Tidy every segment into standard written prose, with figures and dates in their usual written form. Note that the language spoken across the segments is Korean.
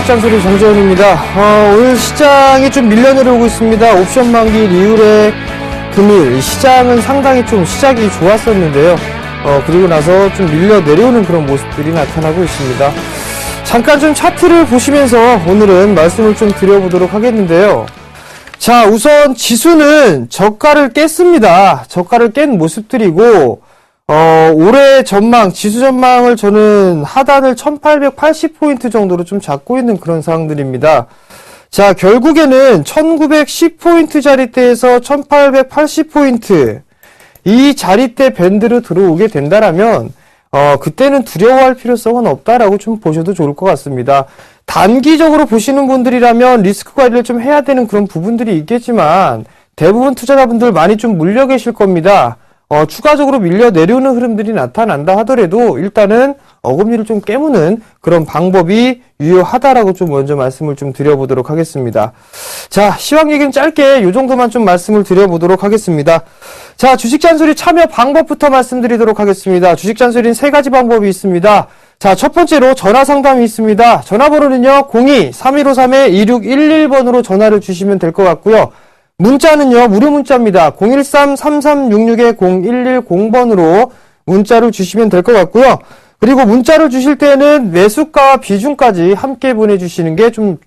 주식 잔소리 정재훈입니다. 오늘 시장이 좀 밀려 내려오고 있습니다. 옵션 만기 이후에 금일 시장은 상당히 좀 시작이 좋았었는데요. 그리고 나서 좀 밀려 내려오는 그런 모습들이 나타나고 있습니다. 잠깐 좀 차트를 보시면서 오늘은 말씀을 좀 드려보도록 하겠는데요. 자, 우선 지수는 저가를 깼습니다. 저가를 깬 모습들이고, 올해 전망, 지수 전망을 저는 하단을 1880포인트 정도로 좀 잡고 있는 그런 상황들입니다. 자, 결국에는 1910포인트 자리대에서 1880포인트, 이 자리대 밴드로 들어오게 된다라면, 그때는 두려워할 필요성은 없다라고 좀 보셔도 좋을 것 같습니다. 단기적으로 보시는 분들이라면 리스크 관리를 좀 해야 되는 그런 부분들이 있겠지만, 대부분 투자자분들 많이 좀 물려 계실 겁니다. 추가적으로 밀려 내려오는 흐름들이 나타난다 하더라도 일단은 어금니를 좀 깨무는 그런 방법이 유효하다라고 좀 먼저 말씀을 좀 드려보도록 하겠습니다. 자, 시황 얘기는 짧게 이 정도만 좀 말씀을 드려보도록 하겠습니다. 자, 주식 잔소리 참여 방법부터 말씀드리도록 하겠습니다. 주식 잔소리는 3가지 방법이 있습니다. 자, 첫 번째로 전화 상담이 있습니다. 전화번호는요, 02-3153-2611번으로 전화를 주시면 될 것 같고요. 문자는요, 무료 문자입니다. 013-3366-0110번으로 문자를 주시면 될 것 같고요. 그리고 문자를 주실 때는 매수가와 비중까지 함께 보내주시는 게 좀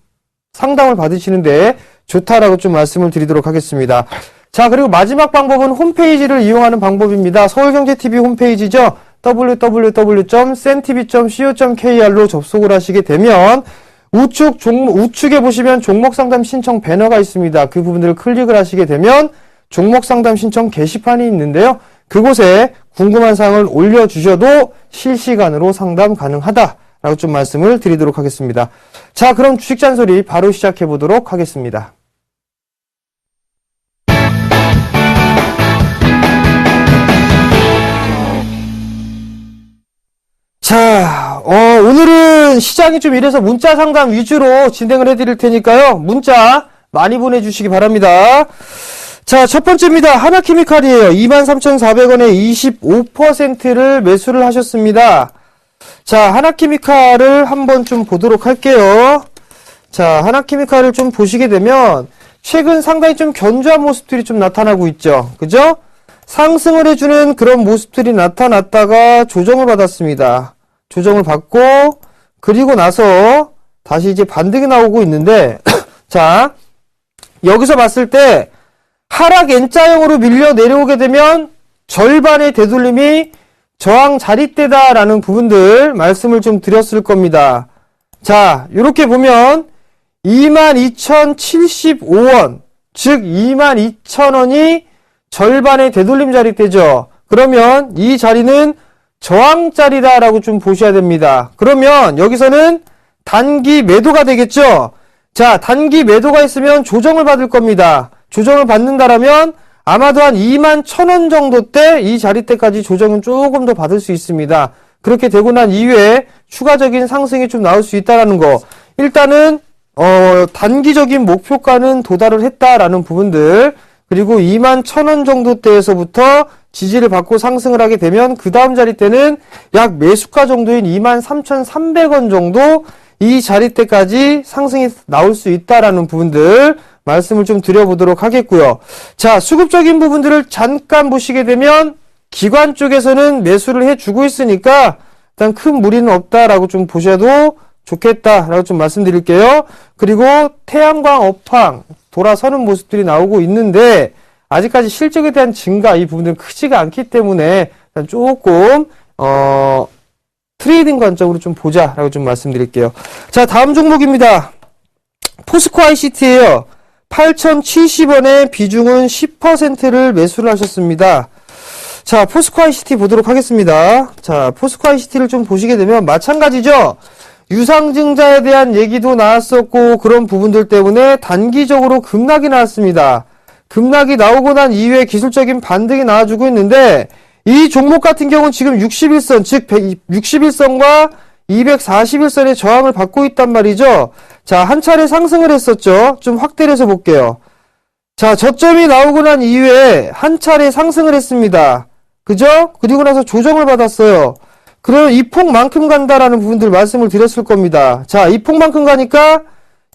상담을 받으시는데 좋다라고 좀 말씀을 드리도록 하겠습니다. 자, 그리고 마지막 방법은 홈페이지를 이용하는 방법입니다. 서울경제TV 홈페이지죠. www.sentv.co.kr로 접속을 하시게 되면 우측에 보시면 종목 상담 신청 배너가 있습니다. 그 부분들을 클릭을 하시게 되면 종목 상담 신청 게시판이 있는데요. 그곳에 궁금한 사항을 올려주셔도 실시간으로 상담 가능하다라고 좀 말씀을 드리도록 하겠습니다. 자, 그럼 주식 잔소리 바로 시작해 보도록 하겠습니다. 자, 오늘은 시장이 좀 이래서 문자 상담 위주로 진행을 해드릴 테니까요. 문자 많이 보내주시기 바랍니다. 자, 첫 번째입니다. 하나케미칼이에요. 23,400원에 25%를 매수를 하셨습니다. 자, 하나케미칼을 한번 좀 보도록 할게요. 자, 하나케미칼을 좀 보시게 되면 최근 상당히 좀 견조한 모습들이 좀 나타나고 있죠. 그죠? 상승을 해주는 그런 모습들이 나타났다가 조정을 받았습니다. 조정을 받고 그리고 나서 다시 이제 반등이 나오고 있는데 자, 여기서 봤을 때 하락 N자형으로 밀려 내려오게 되면 절반의 되돌림이 저항 자리대다라는 부분들 말씀을 좀 드렸을 겁니다. 자, 이렇게 보면 22,075원, 즉 22,000원이 절반의 되돌림 자리대죠. 그러면 이 자리는 저항자리다라고 좀 보셔야 됩니다. 그러면 여기서는 단기 매도가 되겠죠. 자, 단기 매도가 있으면 조정을 받을 겁니다. 조정을 받는다라면 아마도 한 21,000원 정도 때 이 자리대까지 조정은 조금 더 받을 수 있습니다. 그렇게 되고 난 이후에 추가적인 상승이 좀 나올 수 있다라는 거. 일단은 단기적인 목표가는 도달을 했다라는 부분들, 그리고 21,000원 정도 대에서부터 지지를 받고 상승을 하게 되면 그 다음 자리대는 약 매수가 정도인 23,300원 정도 이 자리대까지 상승이 나올 수 있다라는 부분들 말씀을 좀 드려보도록 하겠고요. 자, 수급적인 부분들을 잠깐 보시게 되면 기관 쪽에서는 매수를 해주고 있으니까 일단 큰 무리는 없다라고 좀 보셔도 좋겠다라고 좀 말씀드릴게요. 그리고 태양광 업황 돌아서는 모습들이 나오고 있는데 아직까지 실적에 대한 증가 이 부분들은 크지가 않기 때문에 조금 트레이딩 관점으로 좀 보자라고 좀 말씀드릴게요. 자, 다음 종목입니다. 포스코 ICT예요. 8,070원에 비중은 10%를 매수를 하셨습니다. 자, 포스코 ICT 보도록 하겠습니다. 자, 포스코 ICT를 좀 보시게 되면 마찬가지죠. 유상증자에 대한 얘기도 나왔었고 그런 부분들 때문에 단기적으로 급락이 나왔습니다. 급락이 나오고 난 이후에 기술적인 반등이 나와주고 있는데 이 종목 같은 경우는 지금 61선, 즉 61선과 241선의 저항을 받고 있단 말이죠. 자, 한 차례 상승을 했었죠. 좀 확대를 해서 볼게요. 자, 저점이 나오고 난 이후에 한 차례 상승을 했습니다. 그죠? 그리고 나서 조정을 받았어요. 그럼 이 폭만큼 간다라는 부분들 말씀을 드렸을 겁니다. 자, 이 폭만큼 가니까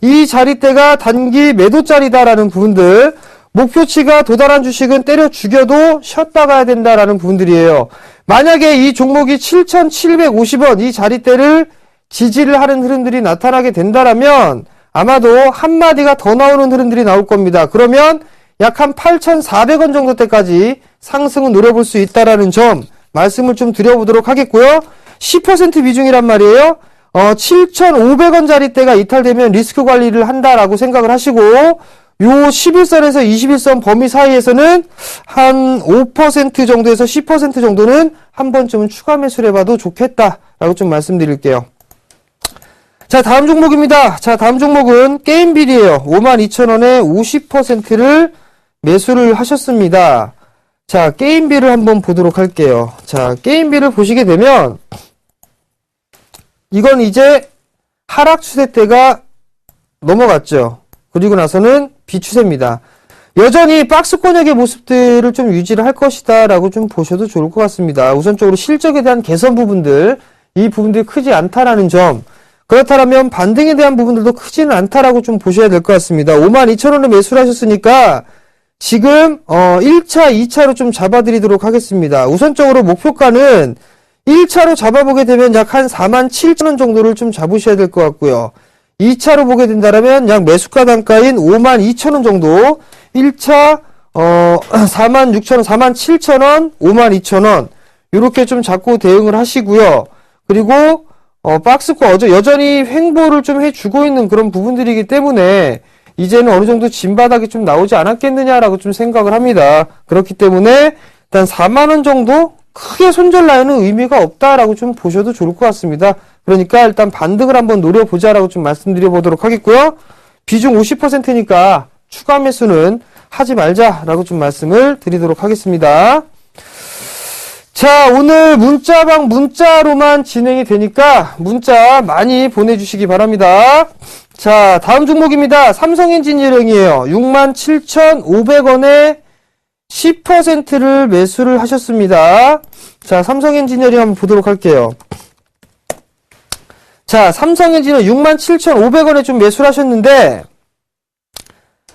이 자리대가 단기 매도짜리다라는 부분들, 목표치가 도달한 주식은 때려 죽여도 쉬었다 가야 된다라는 부분들이에요. 만약에 이 종목이 7,750원 이 자리대를 지지를 하는 흐름들이 나타나게 된다라면 아마도 한마디가 더 나오는 흐름들이 나올 겁니다. 그러면 약 한 8,400원 정도 때까지 상승을 노려볼 수 있다라는 점 말씀을 좀 드려보도록 하겠고요. 10% 비중이란 말이에요. 7,500원 자리대가 이탈되면 리스크 관리를 한다라고 생각을 하시고, 요 11선에서 21선 범위 사이에서는 한 5% 정도에서 10% 정도는 한 번쯤은 추가 매수를 해봐도 좋겠다라고 좀 말씀드릴게요. 자, 다음 종목입니다. 자, 다음 종목은 게임빌이에요. 52,000원에 50%를 매수를 하셨습니다. 자, 게임빌을 한번 보도록 할게요. 자, 게임빌을 보시게 되면 이건 이제 하락 추세대가 넘어갔죠. 그리고 나서는 비추세입니다. 여전히 박스권역의 모습들을 좀 유지를 할 것이다 라고 좀 보셔도 좋을 것 같습니다. 우선적으로 실적에 대한 개선 부분들, 이 부분들이 크지 않다라는 점, 그렇다면 반등에 대한 부분들도 크지는 않다라고 좀 보셔야 될 것 같습니다. 52,000원에 매수를 하셨으니까 지금 1차, 2차로 좀 잡아드리도록 하겠습니다. 우선적으로 목표가는 1차로 잡아보게 되면 약 한 47,000원 정도를 좀 잡으셔야 될 것 같고요. 2차로 보게 된다면 약 매수가 단가인 52,000원 정도, 1차 46,000원, 47,000원, 52,000원 이렇게 좀 잡고 대응을 하시고요. 그리고 박스권 여전히 횡보를 좀 해주고 있는 그런 부분들이기 때문에 이제는 어느 정도 진바닥이 좀 나오지 않았겠느냐라고 좀 생각을 합니다. 그렇기 때문에 일단 4만원 정도 크게 손절나는 의미가 없다라고 좀 보셔도 좋을 것 같습니다. 그러니까 일단 반등을 한번 노려보자라고 좀 말씀드려 보도록 하겠고요. 비중 50%니까 추가 매수는 하지 말자라고 좀 말씀을 드리도록 하겠습니다. 자, 오늘 문자방 문자로만 진행이 되니까 문자 많이 보내주시기 바랍니다. 자, 다음 종목입니다. 삼성엔지니어링이에요. 67,500원에 10%를 매수를 하셨습니다. 자, 삼성엔지니어링 한번 보도록 할게요. 자, 삼성엔지니어 67,500원에 좀 매수를 하셨는데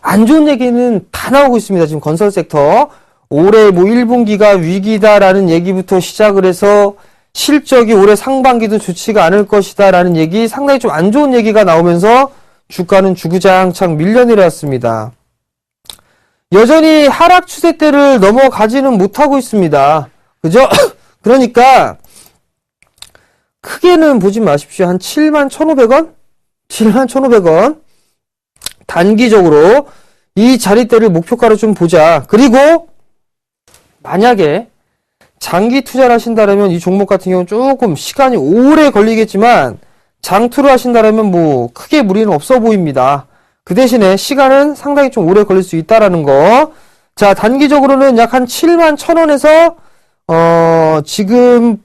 안 좋은 얘기는 다 나오고 있습니다. 지금 건설 섹터. 올해 1분기가 위기다라는 얘기부터 시작을 해서 실적이 올해 상반기도 좋지가 않을 것이다라는 얘기, 상당히 좀 안 좋은 얘기가 나오면서 주가는 주구장창 밀려내렸습니다. 여전히 하락 추세대를 넘어가지는 못하고 있습니다. 그죠? 그러니까 크게는 보지 마십시오. 한 71,500원? 71,500원. 단기적으로 이 자리대를 목표가로 좀 보자. 그리고 만약에 장기 투자를 하신다면 이 종목 같은 경우는 조금 시간이 오래 걸리겠지만 장투를 하신다면 뭐 크게 무리는 없어 보입니다. 그 대신에 시간은 상당히 좀 오래 걸릴 수 있다라는 거. 자, 단기적으로는 약 한 71,000원에서 지금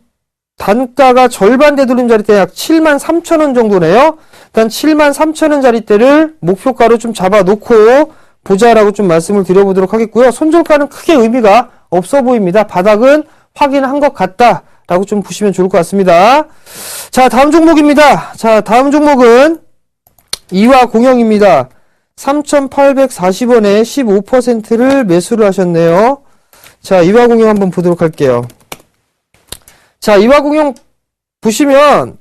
단가가 절반 되돌림 자리대 약 73,000원 정도네요. 일단 73,000원 자리대를 목표가로 좀 잡아놓고 보자라고 좀 말씀을 드려보도록 하겠고요. 손절가는 크게 의미가 없어 보입니다. 바닥은 확인한 것 같다라고 좀 보시면 좋을 것 같습니다. 자, 다음 종목입니다. 자, 다음 종목은 이화공영입니다. 3,840원에 15%를 매수를 하셨네요. 자, 이화공영 한번 보도록 할게요. 자, 이화공영 보시면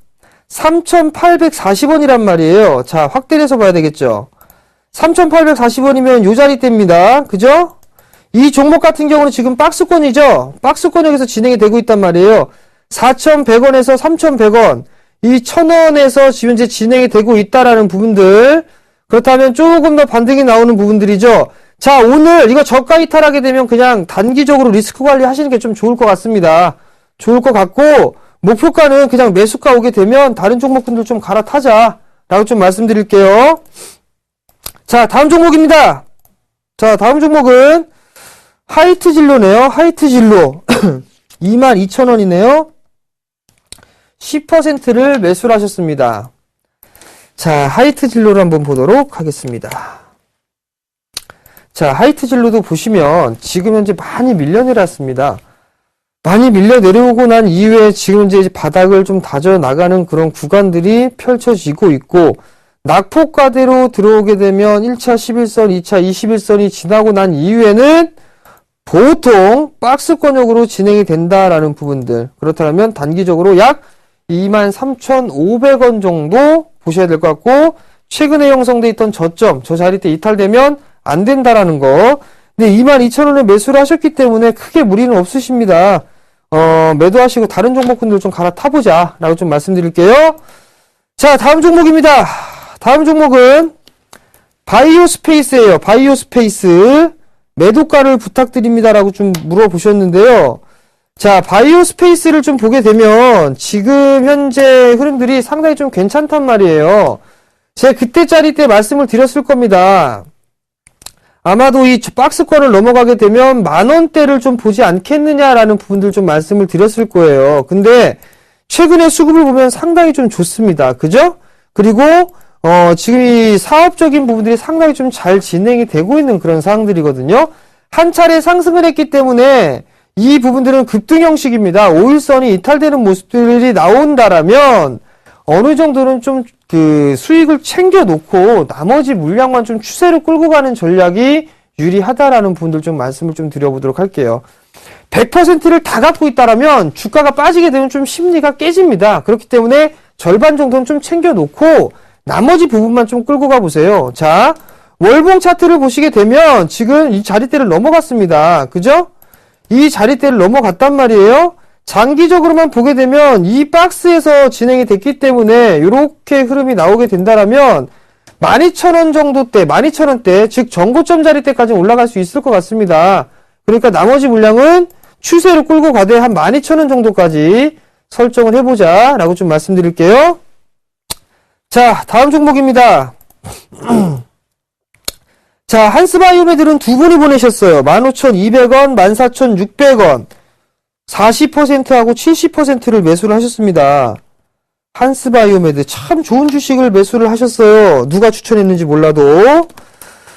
3,840원이란 말이에요. 자, 확대해서 봐야 되겠죠. 3,840원이면 요 자리대입니다. 그죠? 이 종목 같은 경우는 지금 박스권이죠. 박스권역에서 진행이 되고 있단 말이에요. 4,100원에서 3,100원. 이 1,000원에서 지금 현재 진행이 되고 있다라는 부분들. 그렇다면 조금 더 반등이 나오는 부분들이죠. 자, 오늘 이거 저가 이탈하게 되면 그냥 단기적으로 리스크 관리 하시는 게 좀 좋을 것 같습니다. 좋을 것 같고, 목표가는 그냥 매수가 오게 되면 다른 종목분들 좀 갈아타자라고 좀 말씀드릴게요. 자, 다음 종목입니다. 자, 다음 종목은 하이트 진로네요. 하이트 진로. 22,000원이네요. 10%를 매수를 하셨습니다. 자, 하이트 진로를 한번 보도록 하겠습니다. 자, 하이트 진로도 보시면 지금 현재 많이 밀려내렸습니다. 많이 밀려 내려오고 난 이후에 지금 이제 바닥을 좀 다져 나가는 그런 구간들이 펼쳐지고 있고, 낙폭과대로 들어오게 되면 1차 11선, 2차 21선이 지나고 난 이후에는 보통 박스권역으로 진행이 된다라는 부분들. 그렇다면 단기적으로 약 23,500원 정도 보셔야 될 것 같고, 최근에 형성돼 있던 저점, 저 자리대 이탈되면 안 된다라는 거. 근데 22,000원에 매수를 하셨기 때문에 크게 무리는 없으십니다. 매도하시고 다른 종목군들 좀 갈아타보자 라고 좀 말씀드릴게요. 자, 다음 종목입니다. 다음 종목은 바이오스페이스예요. 바이오스페이스. 매도가를 부탁드립니다 라고 좀 물어보셨는데요. 자, 바이오스페이스를 좀 보게 되면 지금 현재 흐름들이 상당히 좀 괜찮단 말이에요. 제가 그때짜리 때 말씀을 드렸을 겁니다. 아마도 이 박스권을 넘어가게 되면 10,000원대를 좀 보지 않겠느냐라는 부분들 좀 말씀을 드렸을 거예요. 근데 최근에 수급을 보면 상당히 좀 좋습니다. 그죠? 그리고 지금 이 사업적인 부분들이 상당히 좀 잘 진행이 되고 있는 그런 상황들이거든요. 한 차례 상승을 했기 때문에 이 부분들은 급등 형식입니다. 5일선이 이탈되는 모습들이 나온다라면 어느 정도는 좀 그 수익을 챙겨 놓고 나머지 물량만 좀 추세로 끌고 가는 전략이 유리하다라는 부분들 좀 말씀을 좀 드려보도록 할게요. 100%를 다 갖고 있다라면 주가가 빠지게 되면 좀 심리가 깨집니다. 그렇기 때문에 절반 정도는 좀 챙겨 놓고 나머지 부분만 좀 끌고 가보세요. 자, 월봉 차트를 보시게 되면 지금 이 자리대를 넘어갔습니다. 그죠? 이 자리대를 넘어갔단 말이에요. 장기적으로만 보게 되면 이 박스에서 진행이 됐기 때문에 이렇게 흐름이 나오게 된다라면 12,000원 정도대, 12,000원대, 즉 정고점 자리대까지 올라갈 수 있을 것 같습니다. 그러니까 나머지 물량은 추세를 끌고 가되 한 12,000원 정도까지 설정을 해보자 라고 좀 말씀드릴게요. 자, 다음 종목입니다. 자, 한스바이오메들은 두 분이 보내셨어요. 15,200원, 14,600원. 40%하고 70%를 매수를 하셨습니다. 한스바이오메드 참 좋은 주식을 매수를 하셨어요. 누가 추천했는지 몰라도.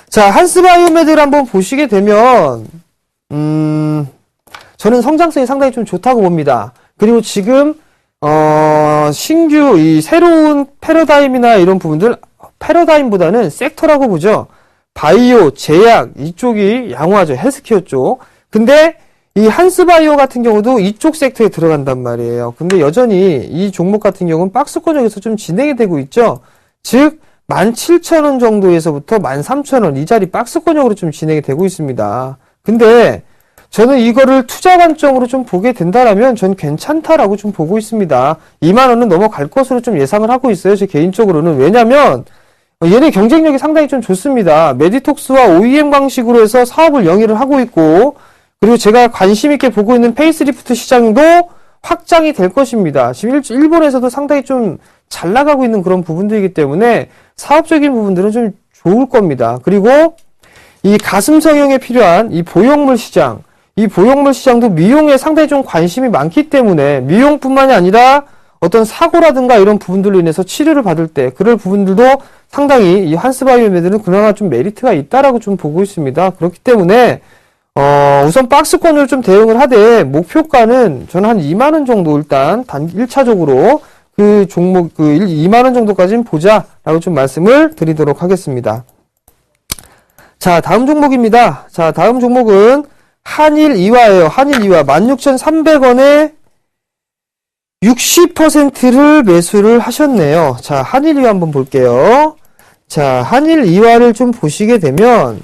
자, 한스바이오메드를 한번 보시게 되면 저는 성장성이 상당히 좀 좋다고 봅니다. 그리고 지금 신규 이 새로운 패러다임이나 이런 부분들, 패러다임보다는 섹터라고 보죠. 바이오, 제약 이쪽이 양호하죠. 헬스케어 쪽. 근데 이 한스바이오 같은 경우도 이쪽 섹터에 들어간단 말이에요. 근데 여전히 이 종목 같은 경우는 박스권역에서 좀 진행이 되고 있죠. 즉 17,000원 정도에서부터 13,000원 이 자리 박스권역으로 좀 진행이 되고 있습니다. 근데 저는 이거를 투자 관점으로 좀 보게 된다라면 전 괜찮다라고 좀 보고 있습니다. 2만원은 넘어갈 것으로 좀 예상을 하고 있어요. 제 개인적으로는. 왜냐면 얘네 경쟁력이 상당히 좀 좋습니다. 메디톡스와 OEM 방식으로 해서 사업을 영위를 하고 있고, 그리고 제가 관심 있게 보고 있는 페이스리프트 시장도 확장이 될 것입니다. 지금 일본에서도 상당히 좀 잘 나가고 있는 그런 부분들이기 때문에 사업적인 부분들은 좀 좋을 겁니다. 그리고 이 가슴 성형에 필요한 이 보형물 시장, 이 보형물 시장도 미용에 상당히 좀 관심이 많기 때문에 미용뿐만이 아니라 어떤 사고라든가 이런 부분들로 인해서 치료를 받을 때 그럴 부분들도 상당히 이 한스바이오메드는 그나마 좀 메리트가 있다라고 좀 보고 있습니다. 그렇기 때문에 우선 박스권을 좀 대응을 하되 목표가는 저는 한 2만원 정도 일단 1차적으로 그 종목 2만원 정도까지는 보자라고 좀 말씀을 드리도록 하겠습니다. 자, 다음 종목입니다. 자, 다음 종목은 한일이화예요. 한일이화 16,300원에 60%를 매수를 하셨네요. 자, 한일이화 한번 볼게요. 자, 한일이화를 좀 보시게 되면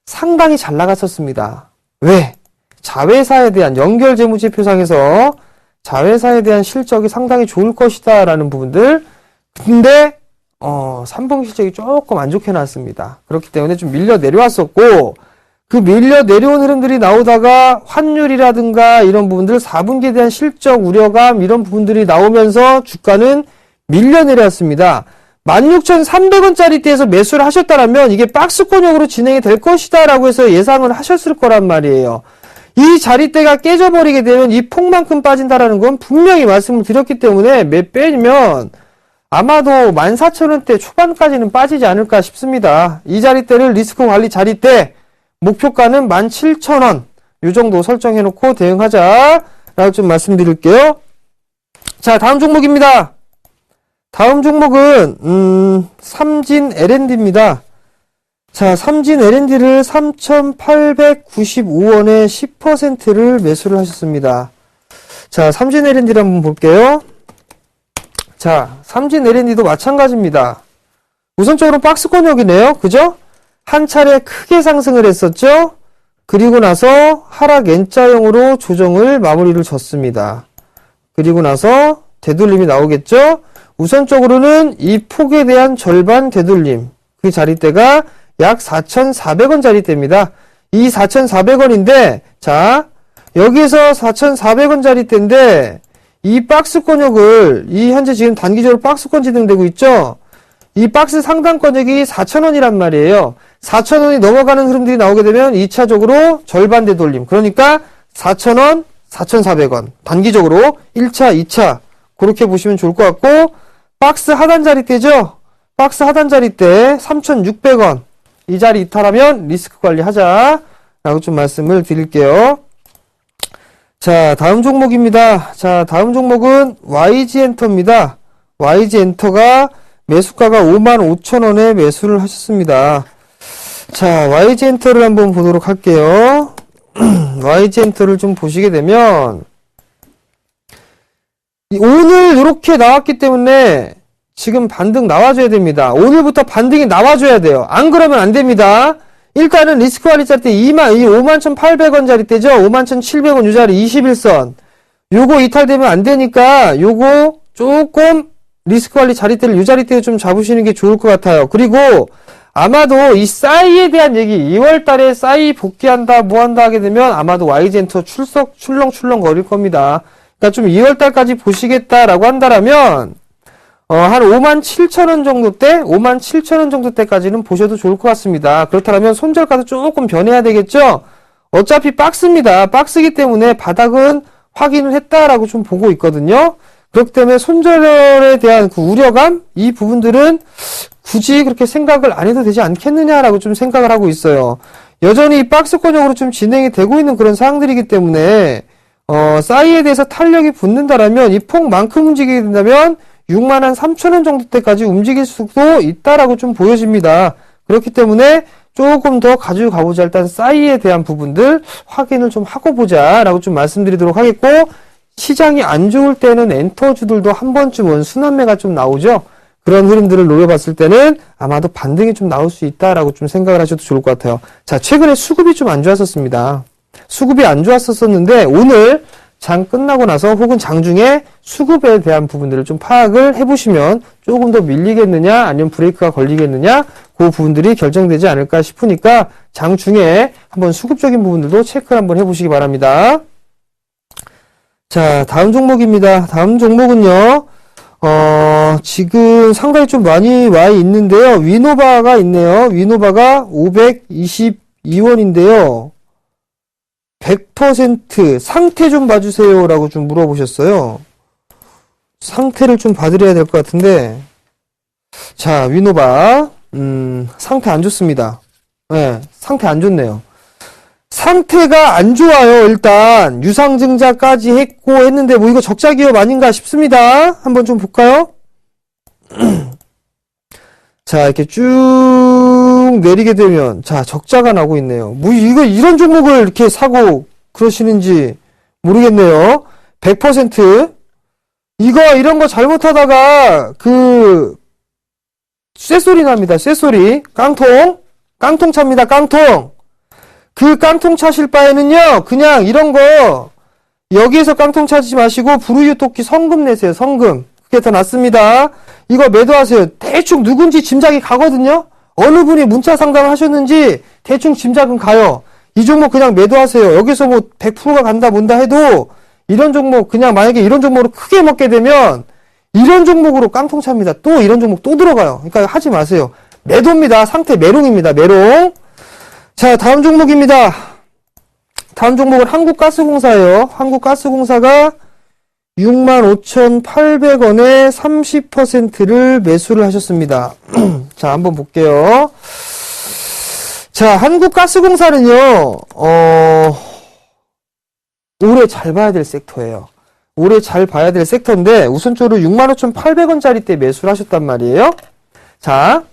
상당히 잘 나갔었습니다. 왜? 자회사에 대한 연결재무제표상에서 자회사에 대한 실적이 상당히 좋을 것이다 라는 부분들. 근데 3분기 실적이 조금 안 좋게 나왔습니다. 그렇기 때문에 좀 밀려 내려왔었고, 그 밀려 내려온 흐름들이 나오다가 환율이라든가 이런 부분들 4분기에 대한 실적 우려감 이런 부분들이 나오면서 주가는 밀려 내려왔습니다. 16,300원짜리대에서 매수를 하셨다면 이게 박스권역으로 진행이 될 것이다 라고 해서 예상을 하셨을 거란 말이에요. 이 자리대가 깨져버리게 되면 이 폭만큼 빠진다라는 건 분명히 말씀을 드렸기 때문에 몇 배면 아마도 14,000원대 초반까지는 빠지지 않을까 싶습니다. 이 자리대를 리스크 관리 자리대 목표가는 17,000원 이 정도 설정해놓고 대응하자 라고 좀 말씀드릴게요. 자, 다음 종목입니다. 다음 종목은 삼진 L&D입니다. 자, 삼진 L&D를 3,895원에 10%를 매수를 하셨습니다. 자, 삼진 L&D를 한번 볼게요. 자, 삼진 L&D도 마찬가지입니다. 우선적으로 박스권역이네요. 그죠? 한 차례 크게 상승을 했었죠? 그리고 나서 하락 N자형으로 조정을 마무리를 졌습니다. 그리고 나서 되돌림이 나오겠죠? 우선적으로는 이 폭에 대한 절반 되돌림. 그 자리대가 약 4,400원 자리대입니다. 이 4,400원인데, 자, 여기에서 4,400원 자리대인데, 이 박스권역을, 이 현재 지금 단기적으로 박스권 진행되고 있죠? 이 박스 상단권역이 4,000원이란 말이에요. 4,000원이 넘어가는 흐름들이 나오게 되면 2차적으로 절반 되돌림. 그러니까 4,000원, 4,400원. 단기적으로 1차, 2차. 그렇게 보시면 좋을 것 같고, 박스 하단 자리대죠? 박스 하단 자리대 3,600원. 이 자리 이탈하면 리스크 관리하자. 라고 좀 말씀을 드릴게요. 자, 다음 종목입니다. 자, 다음 종목은 YG엔터입니다. YG엔터가 매수가가 55,000원에 매수를 하셨습니다. 자, YG엔터를 한번 보도록 할게요. YG엔터를 좀 보시게 되면 오늘 이렇게 나왔기 때문에 지금 반등 나와줘야 됩니다. 오늘부터 반등이 나와줘야 돼요. 안 그러면 안 됩니다. 일단은 리스크 관리 자리대 51,800원 자리대죠. 51,700원 이 자리 21선. 요거 이탈되면 안 되니까 요거 조금 리스크 관리 자리대를 이 자리대에 좀 잡으시는 게 좋을 것 같아요. 그리고 아마도 이 싸이에 대한 얘기 2월 달에 싸이 복귀한다 뭐 한다 하게 되면 아마도 YG엔터 출렁출렁 거릴 겁니다. 그러니까 좀 2월 달까지 보시겠다라고 한다라면 한 57,000원 정도 때, 57,000원 정도 때까지는 보셔도 좋을 것 같습니다. 그렇다면 손절가도 조금 변해야 되겠죠? 어차피 박스입니다. 박스이기 때문에 바닥은 확인을 했다라고 좀 보고 있거든요. 그렇기 때문에 손절에 대한 그 우려감, 이 부분들은 굳이 그렇게 생각을 안 해도 되지 않겠느냐라고 좀 생각을 하고 있어요. 여전히 박스권역으로 좀 진행이 되고 있는 그런 상황들이기 때문에, 싸이에 대해서 탄력이 붙는다라면 이 폭만큼 움직이게 된다면 63,000원 정도 때까지 움직일 수도 있다라고 좀 보여집니다. 그렇기 때문에 조금 더 가지고 가보자. 일단 싸이에 대한 부분들 확인을 좀 하고 보자라고 좀 말씀드리도록 하겠고, 시장이 안 좋을 때는 엔터주들도 한 번쯤은 순환매가 좀 나오죠. 그런 흐름들을 노려봤을 때는 아마도 반등이 좀 나올 수 있다라고 좀 생각을 하셔도 좋을 것 같아요. 자, 최근에 수급이 좀 안 좋았었습니다. 수급이 안 좋았었는데 오늘 장 끝나고 나서 혹은 장중에 수급에 대한 부분들을 좀 파악을 해보시면 조금 더 밀리겠느냐 아니면 브레이크가 걸리겠느냐 그 부분들이 결정되지 않을까 싶으니까 장중에 한번 수급적인 부분들도 체크를 한번 해보시기 바랍니다. 자, 다음 종목입니다. 다음 종목은요. 지금 상당히 좀 많이 와 있는데요. 위노바가 있네요. 위노바가 522원인데요. 100% 상태 좀 봐주세요 라고 좀 물어보셨어요. 상태를 좀 봐드려야 될 것 같은데, 자, 위노바 상태 안 좋습니다. 네, 상태 안 좋네요. 상태가 안 좋아요. 일단 유상증자까지 했고 했는데 뭐 이거 적자 기업 아닌가 싶습니다. 한번 좀 볼까요? 자, 이렇게 쭉 내리게 되면 자, 적자가 나고 있네요. 뭐 이거 이런 종목을 이렇게 사고 그러시는지 모르겠네요. 100% 이거 이런 거 잘못하다가 그 쇠소리 납니다. 쇠소리. 깡통 찹니다. 깡통. 그 깡통 차실 바에는요, 그냥 이런 거 여기에서 깡통 차지 마시고 부르유 토끼 성금 내세요. 성금. 그게 더 낫습니다. 이거 매도하세요. 대충 누군지 짐작이 가거든요. 어느 분이 문자 상담하셨는지 대충 짐작은 가요. 이 종목 그냥 매도하세요. 여기서 뭐 100%가 간다 뭔다 해도 이런 종목 그냥 만약에 이런 종목으로 크게 먹게 되면 이런 종목으로 깡통 찹니다. 또 이런 종목 또 들어가요. 그러니까 하지 마세요. 매도입니다. 상태 메롱입니다. 메롱. 자, 다음 종목입니다. 다음 종목은 한국가스공사예요. 한국가스공사가 65,800원에 30%를 매수를 하셨습니다. 자, 한번 볼게요. 자, 한국가스공사는요, 올해 잘 봐야 될 섹터예요. 올해 잘 봐야 될 섹터인데 우선적으로 65,800원짜리 때 매수를 하셨단 말이에요. 자,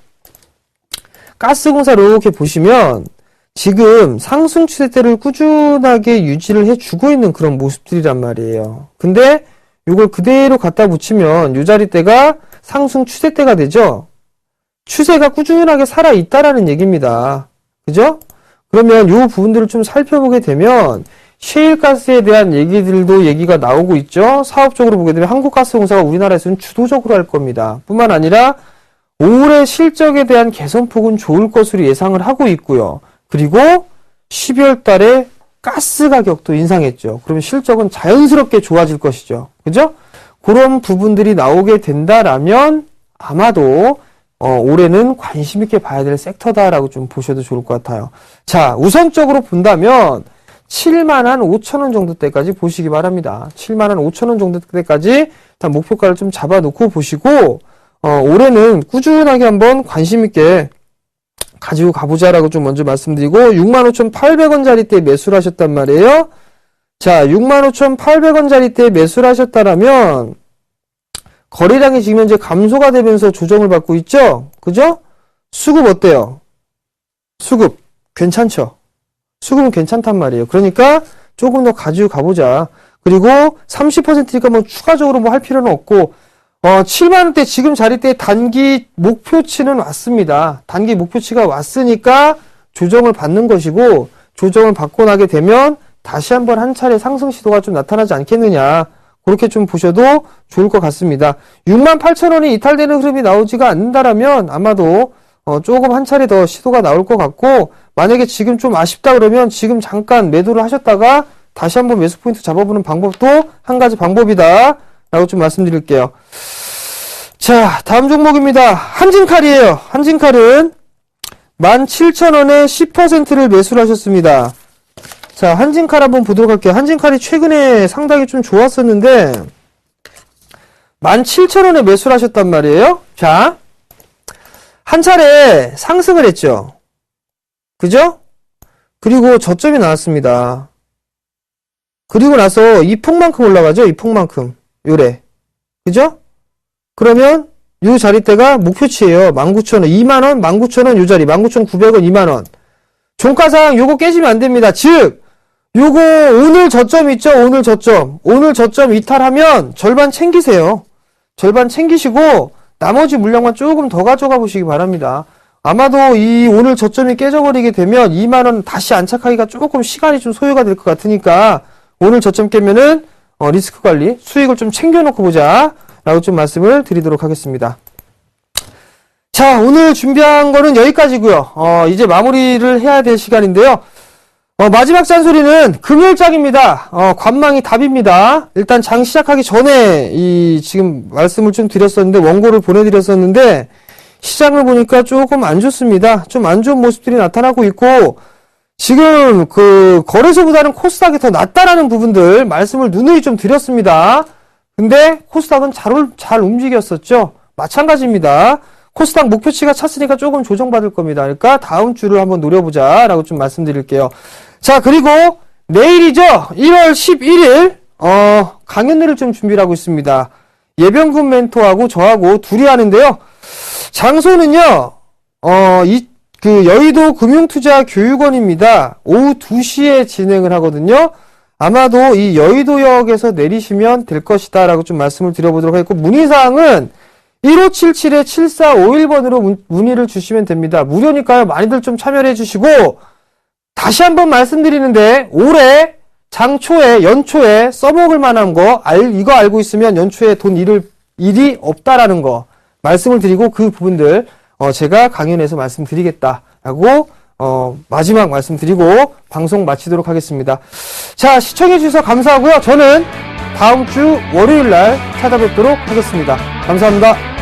가스공사 이렇게 보시면 지금 상승 추세대를 꾸준하게 유지를 해주고 있는 그런 모습들이란 말이에요. 근데 이걸 그대로 갖다 붙이면 이 자리대가 상승 추세대가 되죠. 추세가 꾸준하게 살아있다라는 얘기입니다. 그죠? 그러면 이 부분들을 좀 살펴보게 되면 셰일가스에 대한 얘기들도 얘기가 나오고 있죠. 사업적으로 보게 되면 한국가스공사가 우리나라에서는 주도적으로 할 겁니다. 뿐만 아니라 올해 실적에 대한 개선폭은 좋을 것으로 예상을 하고 있고요. 그리고 12월 달에 가스 가격도 인상했죠. 그러면 실적은 자연스럽게 좋아질 것이죠. 그죠? 그런 부분들이 나오게 된다라면 아마도 올해는 관심 있게 봐야 될 섹터다라고 좀 보셔도 좋을 것 같아요. 자, 우선적으로 본다면 75,000원 정도 때까지 보시기 바랍니다. 75,000원 정도 때까지 일단 목표가를 좀 잡아놓고 보시고 올해는 꾸준하게 한번 관심 있게 가지고 가보자라고 좀 먼저 말씀드리고 65,800원짜리 때 매수를 하셨단 말이에요. 자, 65,800원짜리 때 매수를 하셨다라면 거래량이 지금 현재 감소가 되면서 조정을 받고 있죠? 그죠? 수급 어때요? 수급 괜찮죠? 수급은 괜찮단 말이에요. 그러니까 조금 더 가지고 가보자. 그리고 30%니까 뭐 추가적으로 뭐 할 필요는 없고 7만원대 지금 자리대 단기 목표치는 왔습니다. 단기 목표치가 왔으니까 조정을 받는 것이고 조정을 받고 나게 되면 다시 한번 한 차례 상승 시도가 좀 나타나지 않겠느냐. 그렇게 좀 보셔도 좋을 것 같습니다. 68,000원이 이탈되는 흐름이 나오지가 않는다라면 아마도 조금 한 차례 더 시도가 나올 것 같고 만약에 지금 좀 아쉽다 그러면 지금 잠깐 매도를 하셨다가 다시 한번 매수 포인트 잡아보는 방법도 한 가지 방법이다 라고 좀 말씀드릴게요. 자, 다음 종목입니다. 한진칼이에요. 한진칼은 17,000원에 10%를 매수를 하셨습니다. 자, 한진칼 한번 보도록 할게요. 한진칼이 최근에 상당히 좀 좋았었는데 17,000원에 매수를 하셨단 말이에요. 자, 한 차례 상승을 했죠. 그죠? 그리고 저점이 나왔습니다. 그리고 나서 이 폭만큼 올라가죠. 이 폭만큼. 요래. 그죠? 그러면 요 자리대가 목표치예요. 19,000원, 2만원, 19,000원 요 자리, 19,900원, 2만원. 종가상 요거 깨지면 안 됩니다. 즉, 요거 오늘 저점 있죠? 오늘 저점. 오늘 저점 이탈하면 절반 챙기세요. 절반 챙기시고 나머지 물량만 조금 더 가져가 보시기 바랍니다. 아마도 이 오늘 저점이 깨져버리게 되면 2만원 다시 안착하기가 조금 시간이 좀 소요가 될 것 같으니까 오늘 저점 깨면은 리스크 관리, 수익을 좀 챙겨놓고 보자 라고 좀 말씀을 드리도록 하겠습니다. 자, 오늘 준비한 거는 여기까지고요. 이제 마무리를 해야 될 시간인데요. 마지막 잔소리는 금요일장입니다. 관망이 답입니다. 일단 장 시작하기 전에 지금 말씀을 좀 드렸었는데 원고를 보내드렸었는데 시장을 보니까 조금 안 좋습니다. 좀 안 좋은 모습들이 나타나고 있고 지금 그 거래소보다는 코스닥이 더 낫다라는 부분들 말씀을 누누이 좀 드렸습니다. 근데 코스닥은 잘 움직였었죠. 마찬가지입니다. 코스닥 목표치가 찼으니까 조금 조정받을 겁니다. 그러니까 다음 주를 한번 노려보자 라고 좀 말씀드릴게요. 자, 그리고 내일이죠. 1월 11일 강연회를 좀 준비를 하고 있습니다. 예병군 멘토하고 저하고 둘이 하는데요. 장소는요. 여의도 금융투자교육원입니다. 오후 2시에 진행을 하거든요. 아마도 이 여의도역에서 내리시면 될 것이다 라고 좀 말씀을 드려보도록 하겠고 문의사항은 1577-7451번으로 문의를 주시면 됩니다. 무료니까요. 많이들 좀 참여를 해주시고 다시 한번 말씀드리는데 올해 장초에 연초에 써먹을 만한 거 이거 알고 있으면 연초에 돈 잃을 일이 없다라는 거 말씀을 드리고 그 부분들 제가 강연에서 말씀드리겠다라고 마지막 말씀드리고 방송 마치도록 하겠습니다. 자, 시청해주셔서 감사하고요. 저는 다음 주 월요일날 찾아뵙도록 하겠습니다. 감사합니다.